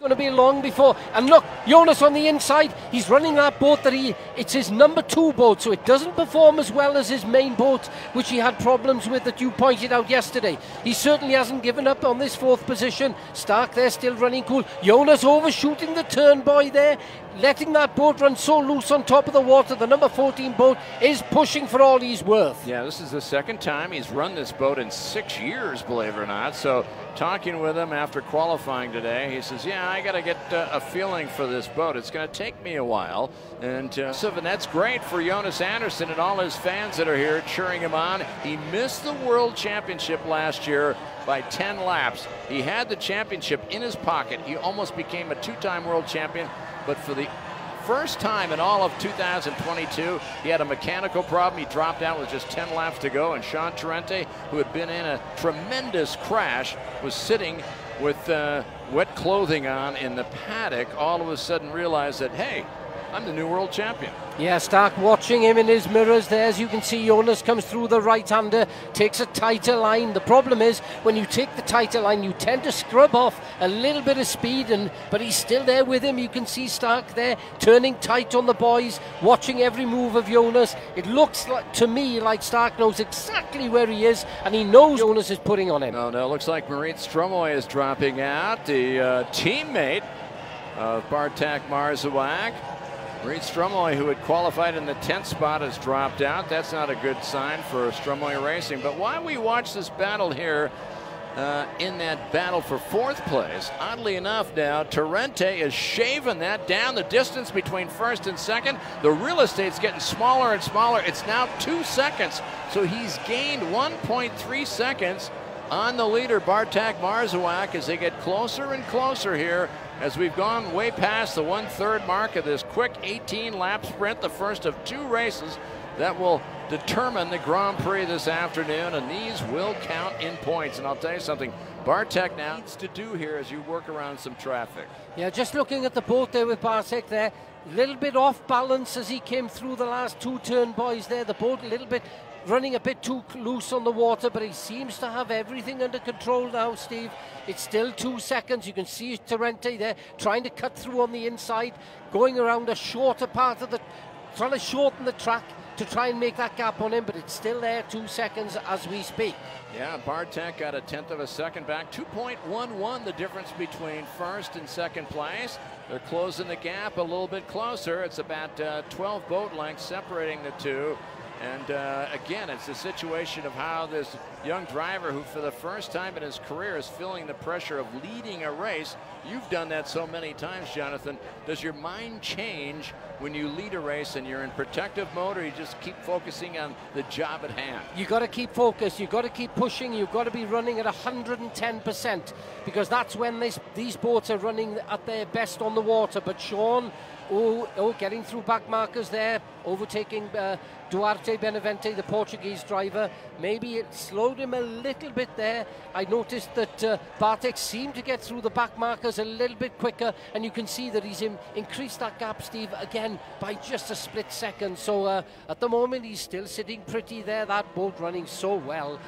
Going to be long before, and look, Jonas on the inside, he's running that boat that it's his number 2 boat, so it doesn't perform as well as his main boat, which he had problems with that you pointed out yesterday. He certainly hasn't given up on this 4th position. Stark there still running cool. Jonas overshooting the turn boy there, letting that boat run so loose on top of the water. The number 14 boat is pushing for all he's worth. Yeah, this is the 2nd time he's run this boat in 6 years, believe it or not. So talking with him after qualifying today, he says, yeah, I got to get a feeling for this boat. It's going to take me a while. And that's great for Jonas Anderson and all his fans that are here cheering him on. He missed the World Championship last year by 10 laps. He had the championship in his pocket. He almost became a 2-time world champion. But for the first time in all of 2022, he had a mechanical problem. He dropped out with just 10 laps to go, and Sean Torrente, who had been in a tremendous crash, was sitting with wet clothing on in the paddock, all of a sudden realized that, hey, I'm the new world champion. Yeah, Stark watching him in his mirrors there. As you can see, Jonas comes through the right-hander, takes a tighter line. The problem is, when you take the tighter line, you tend to scrub off a little bit of speed, but he's still there with him. You can see Stark there, turning tight on the boys, watching every move of Jonas. It looks like, to me, like Stark knows exactly where he is, and he knows Jonas is putting on him. No, looks like Marit Stromoy is dropping out, the teammate of Bartek Marszalek. Marit Stromoy, who had qualified in the 10th spot, has dropped out. That's not a good sign for Stromoy Racing. But while we watch this battle here, in that battle for 4th place, oddly enough now, Torrente is shaving that down, the distance between 1st and 2nd. The real estate's getting smaller and smaller. It's now 2 seconds. So he's gained 1.3 seconds on the leader, Bartek Marszalek, as they get closer and closer here, as we've gone way past the 1/3 mark of this quick 18-lap sprint, the first of 2 races that will determine the Grand Prix this afternoon, and these will count in points. And I'll tell you something, Bartek now needs to do here as you work around some traffic. Yeah, just looking at the boat there with Bartek there, a little bit off balance as he came through the last 2 turn boys there. The boat a little bit running a bit too loose on the water, but he seems to have everything under control now, Steve. It's still 2 seconds. You can see Torrente there trying to cut through on the inside, going around a shorter part of the, trying to shorten the track to try and make that gap on him, but it's still there, 2 seconds as we speak. Yeah, Bartek got a 1/10 of a second back, 2.11 the difference between 1st and 2nd place. They're closing the gap a little bit closer. It's about 12 boat lengths separating the two. And again, it's a situation of how this young driver, who for the first time in his career is feeling the pressure of leading a race. You've done that so many times, Jonathan. Does your mind change when you lead a race and you're in protective mode, or you just keep focusing on the job at hand? You got to keep focused. You got to keep pushing. You've got to be running at 110%, because that's when these boats are running at their best on the water. But Sean, getting through back markers there, overtaking Duarte Benavente, the Portuguese driver. Maybe it slowed him a little bit there. I noticed that Bartek seemed to get through the back markers a little bit quicker, and you can see that he's increased that gap, Steve, again by just a split second. So at the moment he's still sitting pretty there. That boat running so well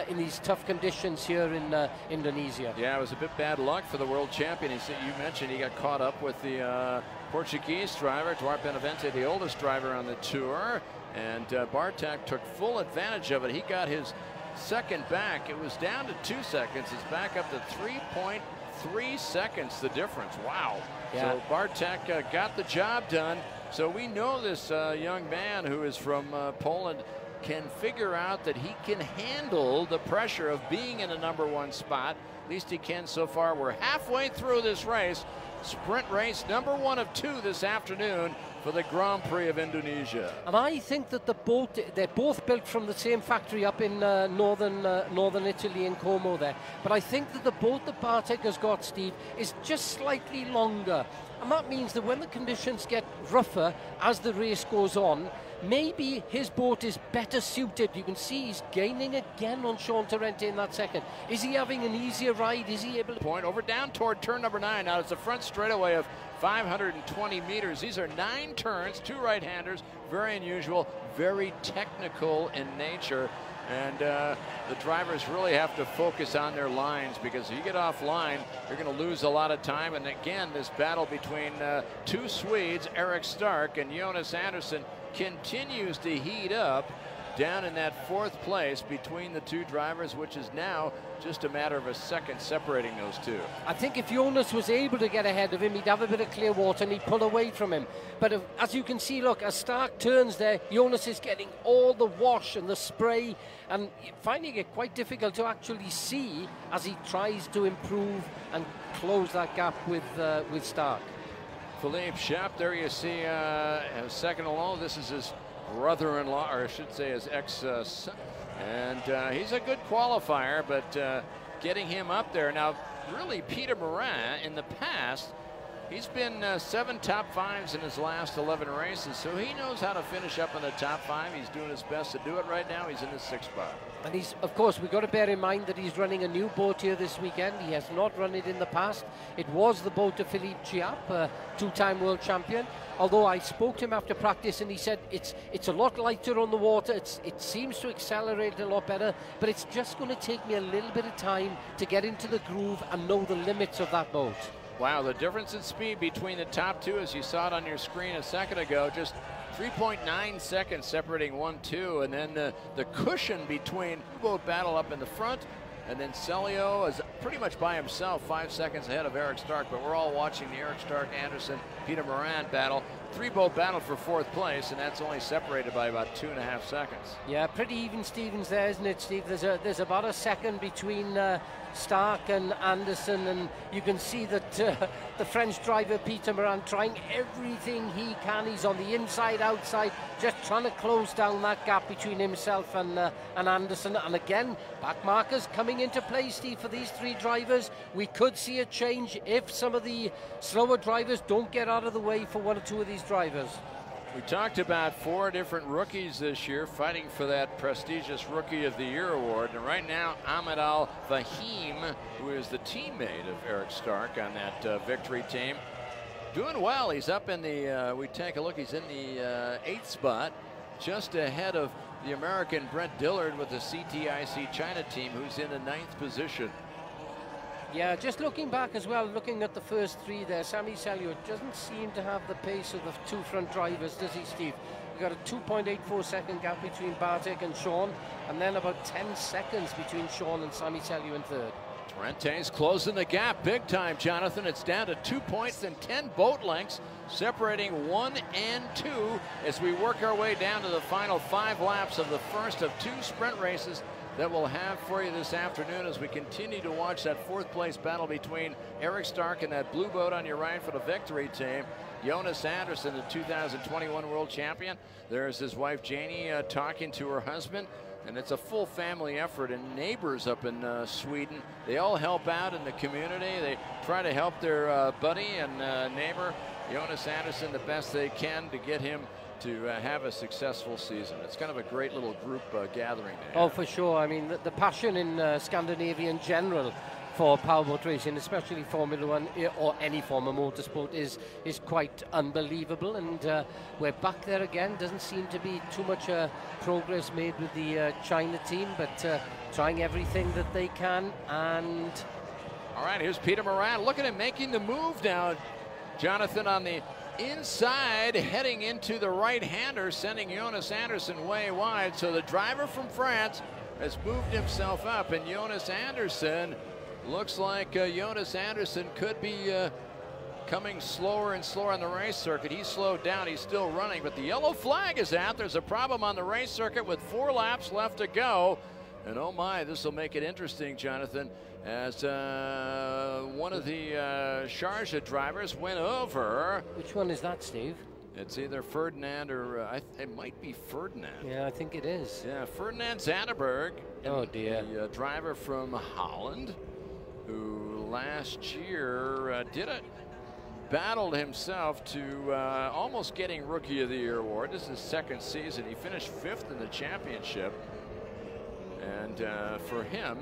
in these tough conditions here in Indonesia. Yeah, it was a bit bad luck for the world champion. You mentioned he got caught up with the Portuguese driver, Duarte Benavente, the oldest driver on the tour, and Bartek took full advantage of it. He got his second back. It was down to 2 seconds. It's back up to 3.3 seconds, the difference. Wow. Yeah. So Bartek got the job done. So we know this young man who is from Poland can figure out that he can handle the pressure of being in a #1 spot. At least he can so far. We're halfway through this race. Sprint race #1 of 2 this afternoon for the Grand Prix of Indonesia. And I think that they're both built from the same factory up in northern Italy in Como there. But I think that the boat that Bartek has got, Steve, is just slightly longer. And that means that when the conditions get rougher as the race goes on, maybe his boat is better suited. You can see he's gaining again on Sean Torrente in that second. Is he having an easier ride? Is he able to point over down toward turn #9? Now it's a front straightaway of 520 meters. These are 9 turns, 2 right-handers, very unusual, very technical in nature. And the drivers really have to focus on their lines, because if you get off line, you're going to lose a lot of time. And again, this battle between two Swedes, Eric Stark and Jonas Andersson, continues to heat up down in that 4th place between the two drivers, which is now just a matter of a second separating those two. I think if Jonas was able to get ahead of him, he'd have a bit of clear water and he'd pull away from him. But as you can see, look, as Stark turns there, Jonas is getting all the wash and the spray and finding it quite difficult to actually see as he tries to improve and close that gap with Stark. Philippe Shep, there you see second alone. This is his brother-in-law, or I should say his ex-son. And he's a good qualifier, but getting him up there. Now, really, Peter Morin, in the past, he's been 7 top 5s in his last 11 races, so he knows how to finish up in the top 5. He's doing his best to do it right now. He's in his 6th spot. And he's, of course, we've got to bear in mind that he's running a new boat here this weekend. He has not run it in the past. It was the boat of Philippe Chiappe, 2-time world champion. Although I spoke to him after practice and he said it's a lot lighter on the water. It seems to accelerate a lot better, but it's just going to take me a little bit of time to get into the groove and know the limits of that boat. Wow, the difference in speed between the top two, as you saw it on your screen a second ago, just 3.9 seconds separating 1-2, and then the cushion between boat battle up in the front, and then Celio is pretty much by himself, 5 seconds ahead of Eric Stark, but we're all watching the Eric Stark, Anderson, Peter Morin battle. 3-boat battle for 4th place, and that's only separated by about 2.5 seconds. Yeah, pretty even Stevens there, isn't it, Steve? There's about a second between Stark and Anderson, and you can see that the French driver Peter Morin trying everything he can. He's on the inside, outside, just trying to close down that gap between himself and Anderson. And again, back markers coming into play, Steve, for these 3 drivers. We could see a change if some of the slower drivers don't get out of the way for 1 or 2 of these drivers. We talked about 4 different rookies this year fighting for that prestigious Rookie of the Year award. And right now, Ahmed Al-Fahim, who is the teammate of Eric Stark on that victory team, doing well. He's up in the, we take a look, he's in the 8th spot, just ahead of the American Brent Dillard with the CTIC China team, who's in the 9th position. Yeah, just looking back as well, looking at the first 3 there, Sami Celio doesn't seem to have the pace of the 2 front drivers, does he, Steve? We've got a 2.84 second gap between Bartek and Sean, and then about 10 seconds between Sean and Sami Celio in 3rd. Trente's closing the gap big time, Jonathan. It's down to 2 points and 10 boat lengths, separating 1 and 2 as we work our way down to the final 5 laps of the first of 2 sprint races that we'll have for you this afternoon as we continue to watch that 4th place battle between Eric Stark and that blue boat on your right for the victory team. Jonas Andersson, the 2021 world champion. There's his wife Janie talking to her husband, and it's a full family effort, and neighbors up in Sweden, they all help out in the community. They try to help their buddy and neighbor Jonas Andersson the best they can to get him to have a successful season. It's kind of a great little group gathering there. Oh, for sure. I mean, the passion in Scandinavia in general for powerboat racing, especially Formula One or any form of motorsport, is quite unbelievable. And we're back there again. Doesn't seem to be too much progress made with the China team, but trying everything that they can. And all right, here's Peter Morin. Look at him making the move now, Jonathan, on the inside, heading into the right-hander, sending Jonas Andersson way wide. So the driver from France has moved himself up, and Jonas Andersson, looks like Jonas Andersson could be coming slower and slower on the race circuit. He's slowed down, he's still running, but the yellow flag is out. There's a problem on the race circuit with 4 laps left to go. And oh my, this will make it interesting, Jonathan, as one of the Sharjah drivers went over. Which one is that, Steve? It's either Ferdinand or it might be Ferdinand. Yeah, I think it is. Yeah, Ferdinand Zanderberg. Oh dear. The driver from Holland, who last year battled himself to almost getting Rookie of the Year award. This is his 2nd season. He finished 5th in the championship. And for him,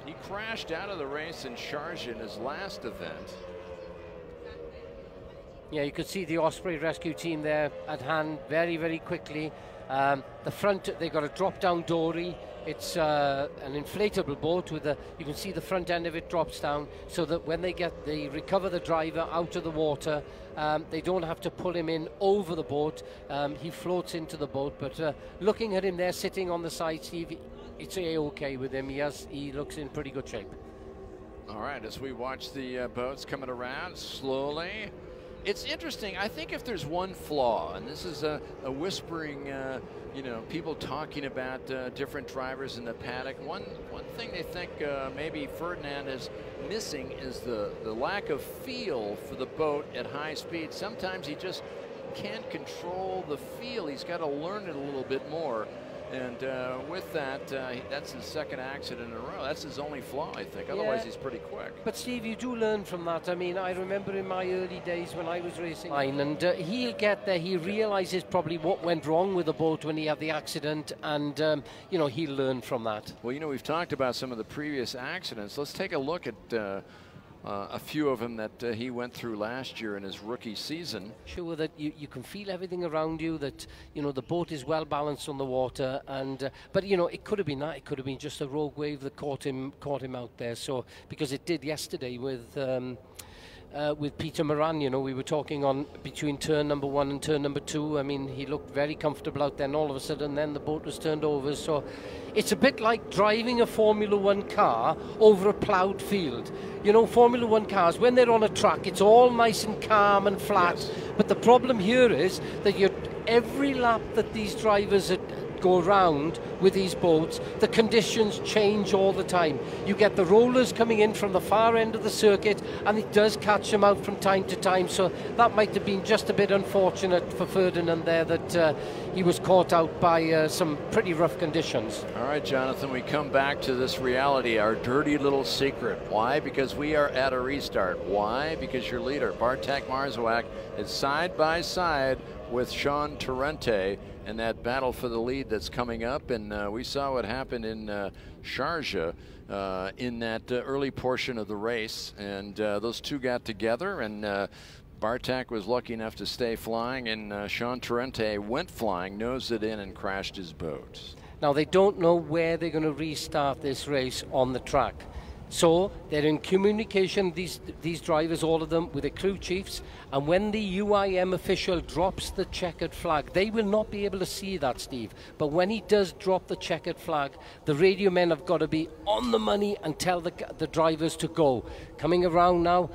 he crashed out of the race in Sharjah in his last event. Yeah, you could see the Osprey rescue team there at hand very, very quickly. The front, they've got a drop-down dory. It's an inflatable boat with you can see the front end of it drops down, so that when they recover the driver out of the water, they don't have to pull him in over the boat. He floats into the boat. But looking at him there sitting on the side, Steve, it's okay with him. He looks in pretty good shape. All right, as we watch the boats coming around slowly, it's interesting. I think if there's one flaw, and this is a whispering, people talking about different drivers in the paddock. One thing they think maybe Ferdinand is missing is the lack of feel for the boat at high speed. Sometimes he just can't control the feel. He's got to learn it a little bit more. And with that, that's his second accident in a row. That's his only flaw, I think. Otherwise, he's pretty quick. But Steve, you do learn from that. I mean, I remember in my early days when I was racing, and he'll get there. He realizes probably what went wrong with the boat when he had the accident, and he'll learn from that. Well, we've talked about some of the previous accidents. Let's take a look at a few of them that he went through last year in his rookie season. Sure that you can feel everything around you, that the boat is well balanced on the water, and but it could have been that. It could have been just a rogue wave that caught him out there. So because it did yesterday with Peter Moran, we were talking on between turn number 1 and turn number 2. I mean, he looked very comfortable out there, and all of a sudden then the boat was turned over. So it's a bit like driving a Formula 1 car over a ploughed field. Formula 1 cars, when they're on a track, it's all nice and calm and flat. Yes. But the problem here is that every lap that these drivers go round with these boats, the conditions change all the time. You get the rollers coming in from the far end of the circuit, and it does catch them out from time to time. So that might have been just a bit unfortunate for Ferdinand there, that he was caught out by some pretty rough conditions. All right, Jonathan, we come back to this reality, our dirty little secret. Why? Because we are at a restart. Why? Because your leader, Bartek Marszalek, is side by side with Sean Torrente in that battle for the lead that's coming up. And we saw what happened in Sharjah in that early portion of the race. And those two got together, and Bartek was lucky enough to stay flying, and Sean Torrente went flying, nosed it in, and crashed his boat. Now, they don't know where they're going to restart this race on the track. So they're in communication, these drivers, all of them, with the crew chiefs, and when the UIM official drops the checkered flag, they will not be able to see that, Steve. But when he does drop the checkered flag, the radio men have got to be on the money and tell the drivers to go. Coming around now,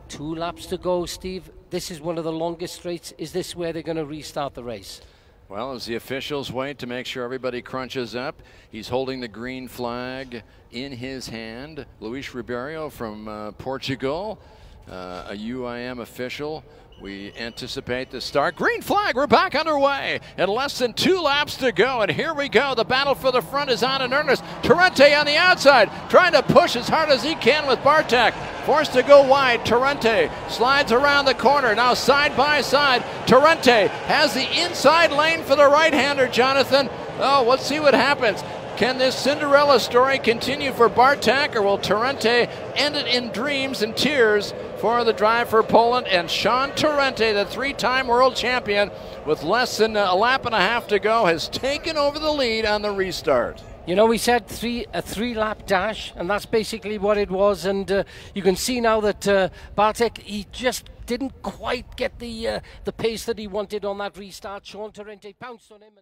2 laps to go, Steve. This is one of the longest straights. Is this where they're going to restart the race? Well, as the officials wait to make sure everybody crunches up, he's holding the green flag in his hand. Luis Ribeiro from Portugal, a UIM official. We anticipate the start. Green flag, we're back underway. And less than 2 laps to go, and here we go. The battle for the front is on in earnest. Torrente on the outside, trying to push as hard as he can with Bartek. Forced to go wide. Torrente slides around the corner. Now side by side. Torrente has the inside lane for the right-hander, Jonathan. Oh, let's see what happens. Can this Cinderella story continue for Bartek, or will Torrente end it in dreams and tears for the drive for Poland? And Sean Torrente, the 3-time world champion, with less than a lap and a half to go, has taken over the lead on the restart. We said a 3-lap dash, and that's basically what it was. And you can see now that Bartek, he just didn't quite get the pace that he wanted on that restart. Sean Torrente pounced on him.